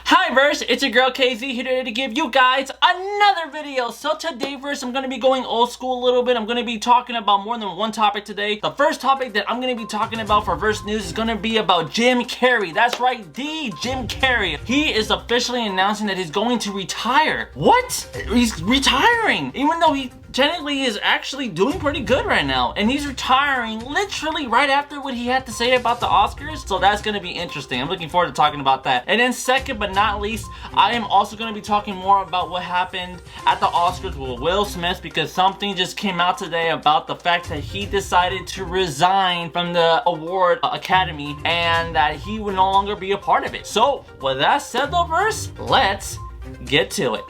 Hi verse, it's your girl KZ here today to give you guys another video. So today verse, I'm going to be going old school a little bit. I'm going to be talking about more than one topic today. The first topic that I'm going to be talking about for verse news is going to be about Jim Carrey. That's right, the Jim Carrey. He is officially announcing that he's going to retire. What? He's retiring, even though he technically is actually doing pretty good right now, and he's retiring literally right after what he had to say about the Oscars. So that's going to be interesting. I'm looking forward to talking about that. And then second but not least, I am also going to be talking more about what happened at the Oscars with Will Smith, because something just came out today about the fact that he decided to resign from the award academy and that he would no longer be a part of it. So with that said though verse, let's get to it.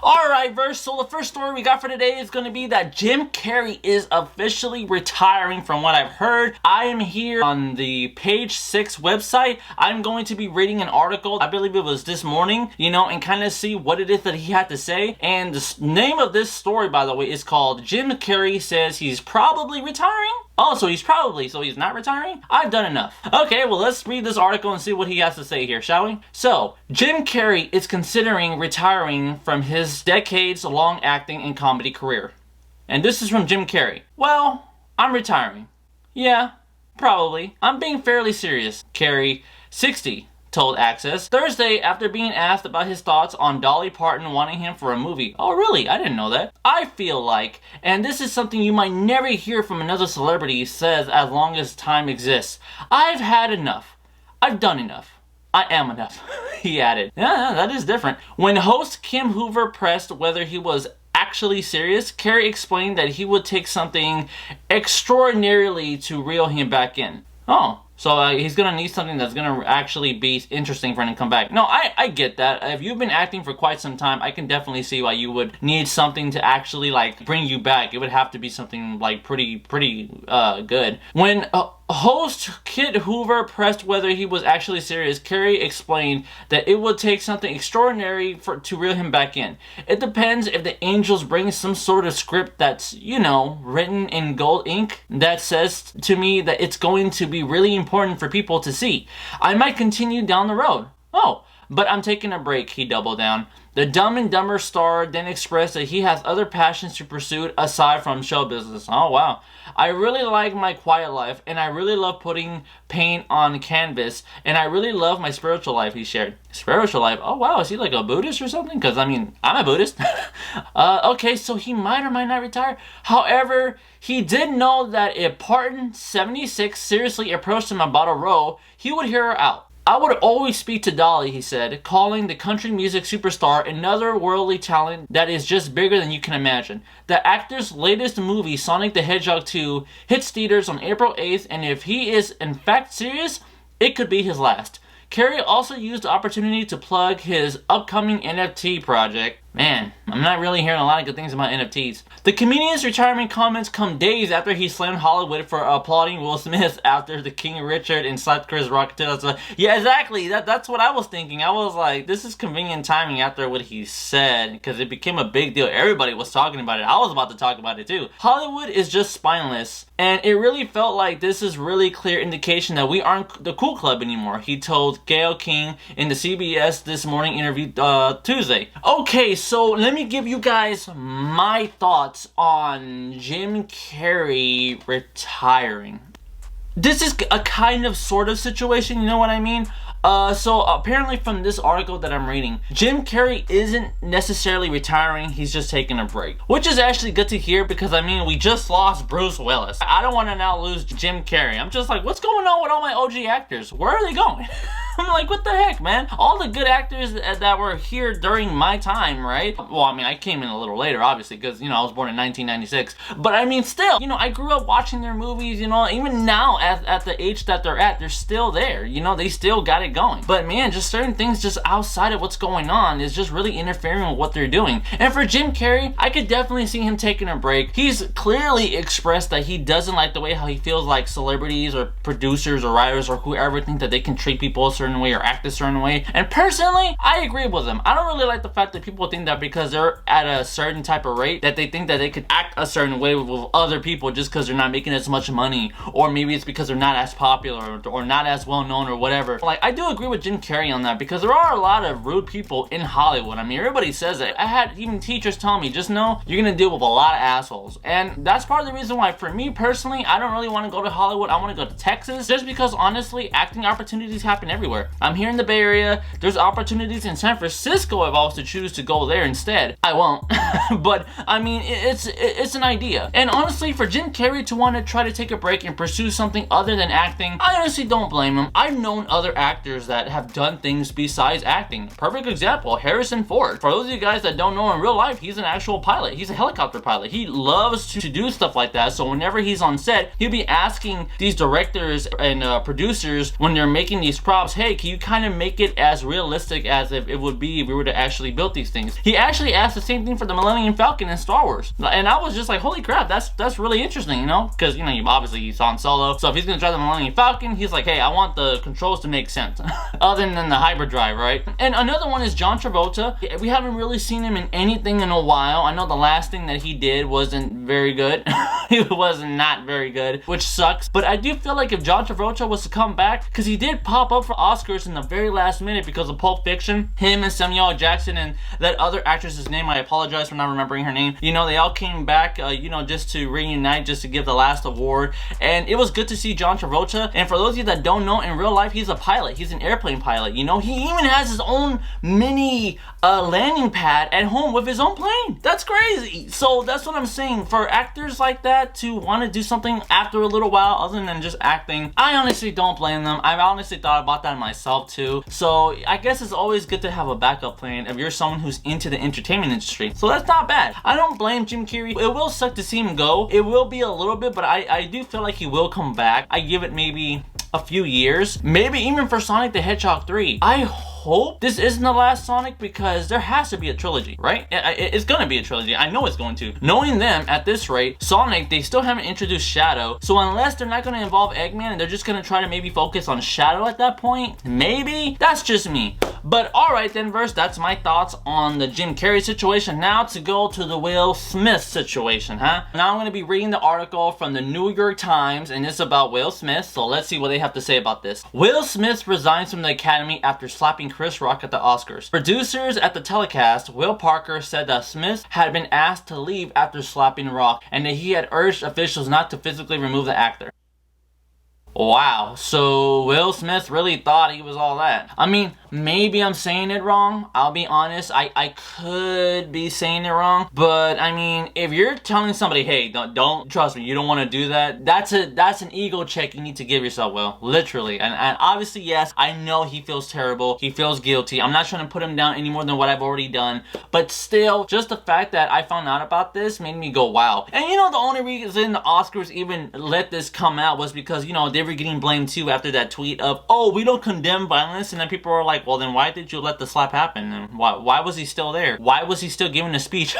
Alright verse, so the first story we got for today is going to be that Jim Carrey is officially retiring from what I've heard. I am here on the Page 6 website. I'm going to be reading an article, I believe it was this morning, and kind of see what it is that he had to say. And the name of this story, by the way, is called Jim Carrey Says He's Probably Retiring? Oh, so he's not retiring? I've done enough. Okay, well, let's read this article and see what he has to say here, shall we? So, Jim Carrey is considering retiring from his decades-long acting and comedy career. And this is from Jim Carrey. Well, I'm retiring. Yeah, probably. I'm being fairly serious. Carrey, 60, told Access Thursday after being asked about his thoughts on Dolly Parton wanting him for a movie. Oh really? I didn't know that. I feel like, and this is something you might never hear from another celebrity, says as long as time exists, I've had enough. I've done enough. I am enough. He added. Yeah, that is different. When host Kim Hoover pressed whether he was actually serious, Carrey explained that he would take something extraordinarily to reel him back in. Oh. So he's going to need something that's going to actually be interesting for him to come back. No, I get that. If you've been acting for quite some time, I can definitely see why you would need something to actually bring you back. It would have to be something pretty good. When host Kit Hoover pressed whether he was actually serious, Carrey explained that it would take something extraordinary to reel him back in. It depends if the angels bring some sort of script that's, written in gold ink that says to me that it's going to be really important for people to see. I might continue down the road. Oh, but I'm taking a break, he doubled down. The Dumb and Dumber star then expressed that he has other passions to pursue aside from show business. Oh, wow. I really like my quiet life, and I really love putting paint on canvas, and I really love my spiritual life, he shared. Spiritual life? Oh, wow. Is he like a Buddhist or something? Because, I'm a Buddhist. Okay, so he might or might not retire. However, he did know that if Parton, 76, seriously approached him about a role, he would hear her out. I would always speak to Dolly, he said, calling the country music superstar another worldly talent that is just bigger than you can imagine. The actor's latest movie, Sonic the Hedgehog 2, hits theaters on April 8th, and if he is in fact serious, it could be his last. Carrey also used the opportunity to plug his upcoming NFT project. Man, I'm not really hearing a lot of good things about NFTs. The comedian's retirement comments come days after he slammed Hollywood for applauding Will Smith after the King Richard and slapped Chris Rock. Yeah, exactly. That's what I was thinking. I was like, this is convenient timing after what he said, because it became a big deal. Everybody was talking about it. I was about to talk about it too. Hollywood is just spineless, and it really felt like this is really clear indication that we aren't the cool club anymore, he told Gayle King in the CBS This Morning interview Tuesday. Okay, so let me give you guys my thoughts on Jim Carrey retiring. This is a kind of sort of situation, you know what I mean? So apparently from this article that I'm reading, Jim Carrey isn't necessarily retiring, he's just taking a break. Which is actually good to hear because, we just lost Bruce Willis. I don't want to now lose Jim Carrey. I'm just like, what's going on with all my OG actors? Where are they going? I'm like, what the heck, man? All the good actors that were here during my time, right? Well, I came in a little later, obviously, because, I was born in 1996. But, still, I grew up watching their movies, even now at the age that they're at, they're still there. They still got it going. But, man, just certain things just outside of what's going on is just really interfering with what they're doing. And for Jim Carrey, I could definitely see him taking a break. He's clearly expressed that he doesn't like the way how he feels like celebrities or producers or writers or whoever think that they can treat people a certain certain way or act a certain way. And personally, I agree with them. I don't really like the fact that people think that because they're at a certain type of rate that they think that they could act a certain way with other people just because they're not making as much money, or maybe it's because they're not as popular or not as well known or whatever. Like, I do agree with Jim Carrey on that, because there are a lot of rude people in Hollywood. I mean, everybody says it. I had even teachers tell me, just know you're gonna deal with a lot of assholes. And that's part of the reason why, for me personally, I don't really want to go to Hollywood. I want to go to Texas, just because honestly, acting opportunities happen everywhere. I'm here in the Bay Area. There's opportunities in San Francisco if I was to choose to go there instead. I won't. But I mean, it's an idea. And honestly, for Jim Carrey to want to try to take a break and pursue something other than acting, I honestly don't blame him. I've known other actors that have done things besides acting. Perfect example, Harrison Ford. For those of you guys that don't know, in real life, he's an actual pilot. He's a helicopter pilot. He loves to do stuff like that. So whenever he's on set, he'll be asking these directors and producers when they're making these props, hey, can you kind of make it as realistic as if it would be if we were to actually build these things? He actually asked the same thing for the Millennium Falcon in Star Wars. And I was just like, holy crap, that's really interesting, you know? Because, you know, obviously he's on Solo. So if he's gonna drive the Millennium Falcon, he's like, hey, I want the controls to make sense. Other than the hyperdrive, right? And another one is John Travolta. We haven't really seen him in anything in a while. I know the last thing that he did wasn't very good. It was not very good, which sucks. But I do feel like if John Travolta was to come back, because he did pop up for Oscars in the very last minute because of Pulp Fiction, him and Samuel L. Jackson and that other actress's name, I apologize for not remembering her name, you know, they all came back, you know, just to reunite, just to give the last award. And it was good to see John Travolta. And for those of you that don't know, in real life, he's a pilot. He's an airplane pilot. You know, he even has his own mini landing pad at home with his own plane. That's crazy. So that's what I'm saying. For actors like that to want to do something after a little while other than just acting, I honestly don't blame them. I've honestly thought about that myself too. So I guess it's always good to have a backup plan if you're someone who's into the entertainment industry. So that's not bad. I don't blame Jim Carrey. It will suck to see him go. It will be a little bit, but I do feel like he will come back. I give it maybe a few years, maybe even for Sonic the Hedgehog 3. I hope this isn't the last Sonic, because there has to be a trilogy, right? It's gonna be a trilogy. I know it's going to. Knowing them at this rate, Sonic, they still haven't introduced Shadow. So unless they're not gonna involve Eggman and they're just gonna try to maybe focus on Shadow at that point, maybe. That's just me. But alright then, verse, that's my thoughts on the Jim Carrey situation. Now to go to the Will Smith situation, huh? Now I'm gonna be reading the article from the New York Times, and it's about Will Smith. So let's see what they have to say about this. Will Smith resigns from the Academy after slapping Chris Rock at the Oscars. Producers at the telecast, Will Parker, said that Smith had been asked to leave after slapping Rock, and that he had urged officials not to physically remove the actor. Wow, so Will Smith really thought he was all that. I mean, maybe I'm saying it wrong. I'll be honest, I could be saying it wrong. But I mean, if you're telling somebody, hey, don't trust me, you don't want to do that, that's an ego check you need to give yourself, Will. Literally. And obviously, yes, I know he feels terrible. He feels guilty. I'm not trying to put him down any more than what I've already done. But still, just the fact that I found out about this made me go, wow. And you know, the only reason the Oscars even let this come out was because, you know, they were getting blamed too after that tweet of, oh, we don't condemn violence. And then people were like, well, then why did you let the slap happen? And why was he still there? Why was he still giving a speech?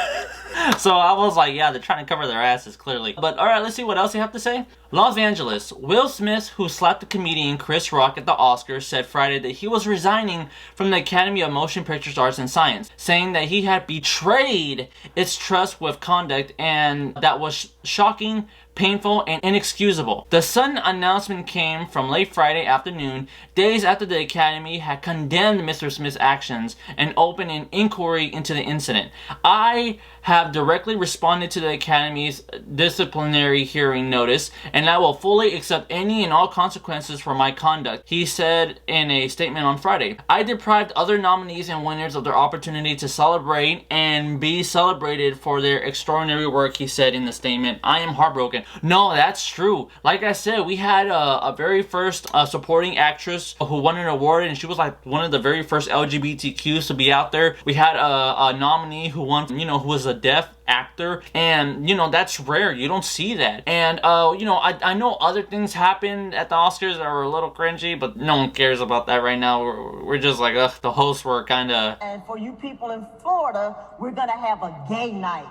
So I was like, yeah, they're trying to cover their asses, clearly. But alright, let's see what else they have to say. Los Angeles. Will Smith, who slapped the comedian Chris Rock at the Oscars, said Friday that he was resigning from the Academy of Motion Pictures Arts and Science, saying that he had betrayed its trust with conduct and that was shocking, painful, and inexcusable. The sudden announcement came from late Friday afternoon, days after the Academy had condemned Mr. Smith's actions and opened an inquiry into the incident. I have directly responded to the Academy's disciplinary hearing notice, and I will fully accept any and all consequences for my conduct, he said in a statement on Friday. I deprived other nominees and winners of their opportunity to celebrate and be celebrated for their extraordinary work, he said in the statement. I am heartbroken. No, that's true. Like I said, we had a very first supporting actress who won an award, and she was like one of the very first LGBTQs to be out there. We had a nominee who won, you know, who was a deaf actor, and you know, that's rare. You don't see that. And you know, I know other things happened at the Oscars that were a little cringy, but no one cares about that right now. We're just like, ugh, the hosts were kind of. And for you people in Florida, we're gonna have a gay night.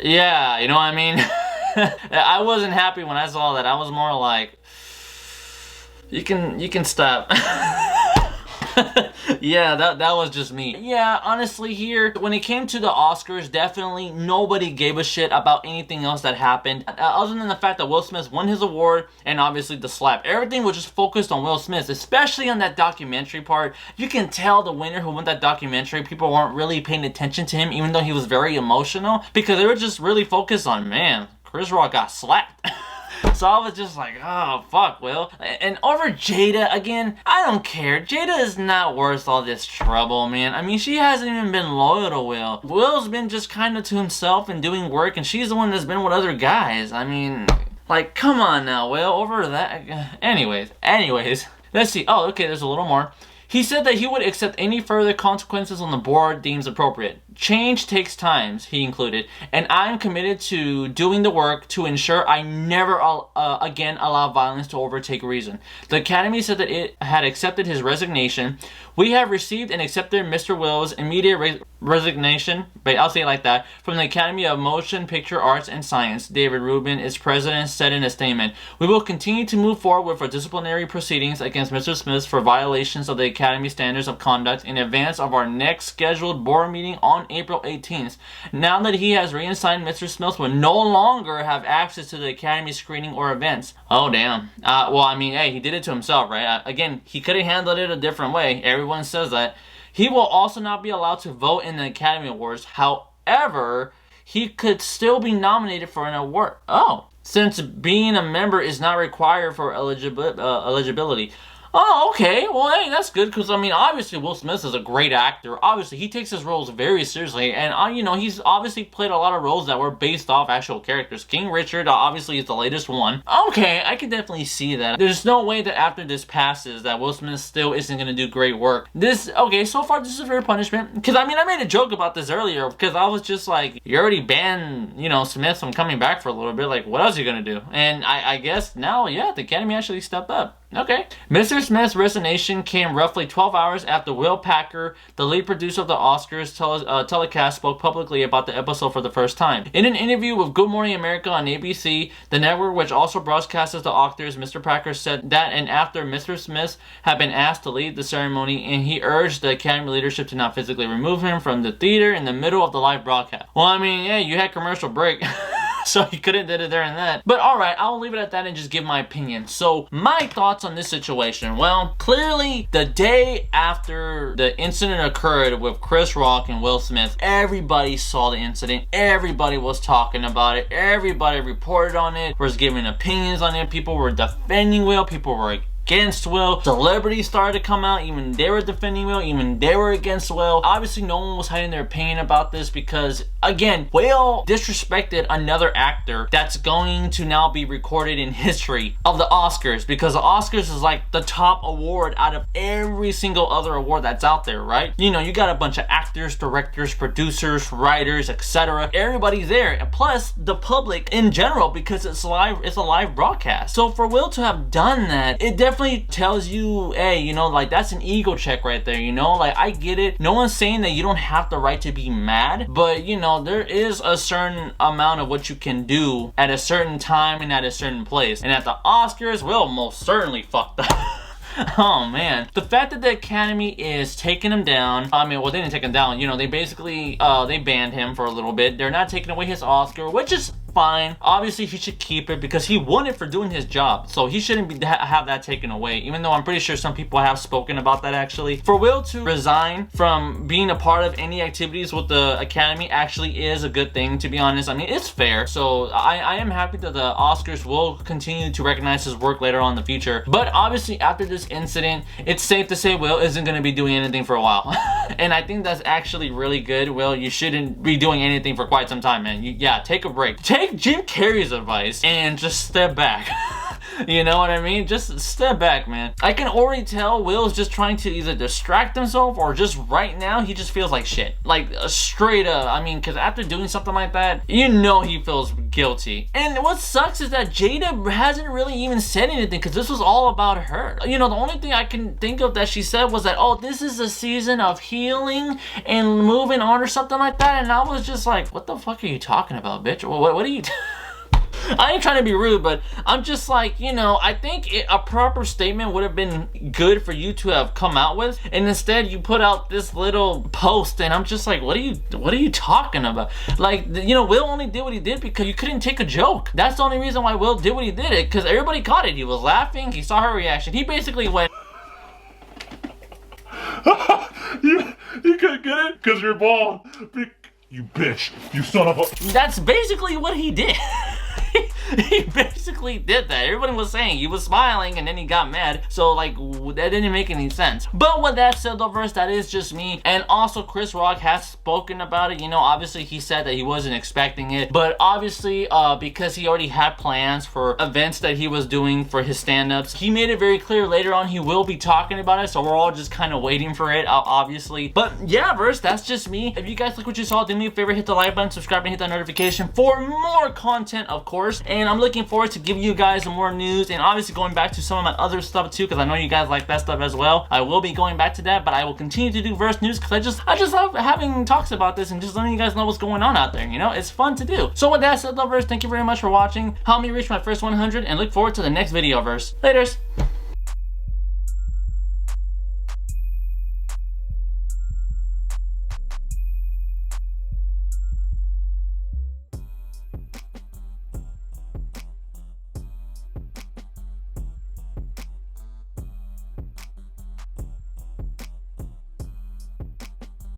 Yeah, you know what I mean? I wasn't happy when I saw that. I was more like, You can stop. Yeah, that was just me. Yeah, honestly here, when it came to the Oscars, definitely nobody gave a shit about anything else that happened. Other than the fact that Will Smith won his award and obviously the slap. Everything was just focused on Will Smith, especially on that documentary part. You can tell the winner who won that documentary, people weren't really paying attention to him even though he was very emotional because they were just really focused on, man, Chris Rock got slapped. So I was just like, oh, fuck, Will. And over Jada, again, I don't care. Jada is not worth all this trouble, man. I mean, she hasn't even been loyal to Will. Will's been just kind of to himself and doing work, and she's the one that's been with other guys. I mean, like, come on now, Will, over that. Anyways, let's see. Oh, okay, there's a little more. He said that he would accept any further consequences on the board deems appropriate. Change takes time, he included, and I'm committed to doing the work to ensure I never again allow violence to overtake reason. The Academy said that it had accepted his resignation. We have received and accepted Mr. Will's immediate resignation, but I'll say it like that, from the Academy of Motion Picture Arts and Science. David Rubin, its president, said in a statement, "We will continue to move forward with disciplinary proceedings against Mr. Smith for violations of the Academy standards of conduct in advance of our next scheduled board meeting on April 18th. Now that he has reassigned, Mr. Smith will no longer have access to the Academy screening or events." Oh, damn. Well, I mean, hey, he did it to himself, right? Again, he could have handled it a different way. Everyone says that. He will also not be allowed to vote in the Academy Awards. However, he could still be nominated for an award. Oh, since being a member is not required for eligibility. Oh, okay. Well, hey, that's good because, I mean, obviously Will Smith is a great actor. Obviously, he takes his roles very seriously. And, you know, he's obviously played a lot of roles that were based off actual characters. King Richard, obviously, is the latest one. Okay, I can definitely see that. There's no way that after this passes that Will Smith still isn't going to do great work. Okay, so far, this is a fair punishment. Because, I mean, I made a joke about this earlier because I was just like, you already banned, you know, Smith from coming back for a little bit. Like, what else are you going to do? And I guess now, yeah, the Academy actually stepped up. Okay. Mr. Smith's resignation came roughly 12 hours after Will Packer, the lead producer of the Oscars telecast, spoke publicly about the episode for the first time. In an interview with Good Morning America on ABC, the network which also broadcasts the Oscars, Mr. Packer said that and after Mr. Smith had been asked to lead the ceremony, and he urged the Academy leadership to not physically remove him from the theater in the middle of the live broadcast. Well, I mean, yeah, you had commercial break. So he couldn't did it there and that. But alright, I'll leave it at that and just give my opinion. So my thoughts on this situation. Well, clearly the day after the incident occurred with Chris Rock and Will Smith, everybody saw the incident. Everybody was talking about it. Everybody reported on it, was giving opinions on it. People were defending Will. People were against Will. Celebrities started to come out, even they were defending Will, even they were against Will. Obviously no one was hiding their opinion about this because, again, Will disrespected another actor that's going to now be recorded in history of the Oscars, because the Oscars is like the top award out of every single other award that's out there, right? You know, you got a bunch of actors, directors, producers, writers, etc. Everybody's there, and plus the public in general, because it's a live broadcast. So for Will to have done that, it definitely tells you, hey, you know, like, that's an ego check right there, you know? Like, I get it. No one's saying that you don't have the right to be mad, but, you know, there is a certain amount of what you can do at a certain time and at a certain place. And at the Oscars, Will most certainly fucked up. Oh man, the fact that the Academy is taking him down, I mean, well, they didn't take him down, you know, they basically they banned him for a little bit. They're not taking away his Oscar, which is fine. Obviously he should keep it because he won it for doing his job, so he shouldn't have that taken away, even though I'm pretty sure some people have spoken about that actually. For Will to resign from being a part of any activities with the Academy actually is a good thing, to be honest. I mean, it's fair, so I am happy that the Oscars will continue to recognize his work later on in the future. But obviously after this incident, it's safe to say Will isn't going to be doing anything for a while. And I think that's actually really good. Will, you shouldn't be doing anything for quite some time, man. Yeah, take a break. Take Jim Carrey's advice and just step back. You know what I mean? Just step back, man. I can already tell Will's just trying to either distract himself or just right now he just feels like shit. Like, straight up. I mean, because after doing something like that, you know he feels guilty. And what sucks is that Jada hasn't really even said anything because this was all about her. You know, the only thing I can think of that she said was that, oh, this is a season of healing and moving on or something like that. And I was just like, what the fuck are you talking about, bitch? What are you I ain't trying to be rude, but I'm just like, you know, I think a proper statement would have been good for you to have come out with, and instead you put out this little post, and I'm just like, what are you talking about? Like, you know, Will only did what he did because you couldn't take a joke. That's the only reason why Will did what he did it, because everybody caught it. He was laughing, he saw her reaction, he basically went you couldn't get it because you're bald. You bitch, you son of a... That's basically what he did. He basically did that. Everybody was saying he was smiling and then he got mad. So like, that didn't make any sense. But with that said though, verse, that is just me. And also Chris Rock has spoken about it. You know, obviously he said that he wasn't expecting it. But obviously, because he already had plans for events that he was doing for his stand-ups, he made it very clear later on he will be talking about it. So we're all just kind of waiting for it, obviously. But yeah, verse, that's just me. If you guys like what you saw, do me a favor, hit the like button, subscribe, and hit that notification for more content, of course. And I'm looking forward to giving you guys more news, and obviously going back to some of my other stuff too, because I know you guys like that stuff as well. I will be going back to that, but I will continue to do verse news because I just love having talks about this and just letting you guys know what's going on out there. You know, it's fun to do. So with that said, lovers, thank you very much for watching. Help me reach my first 100, and look forward to the next video, verse. Laters.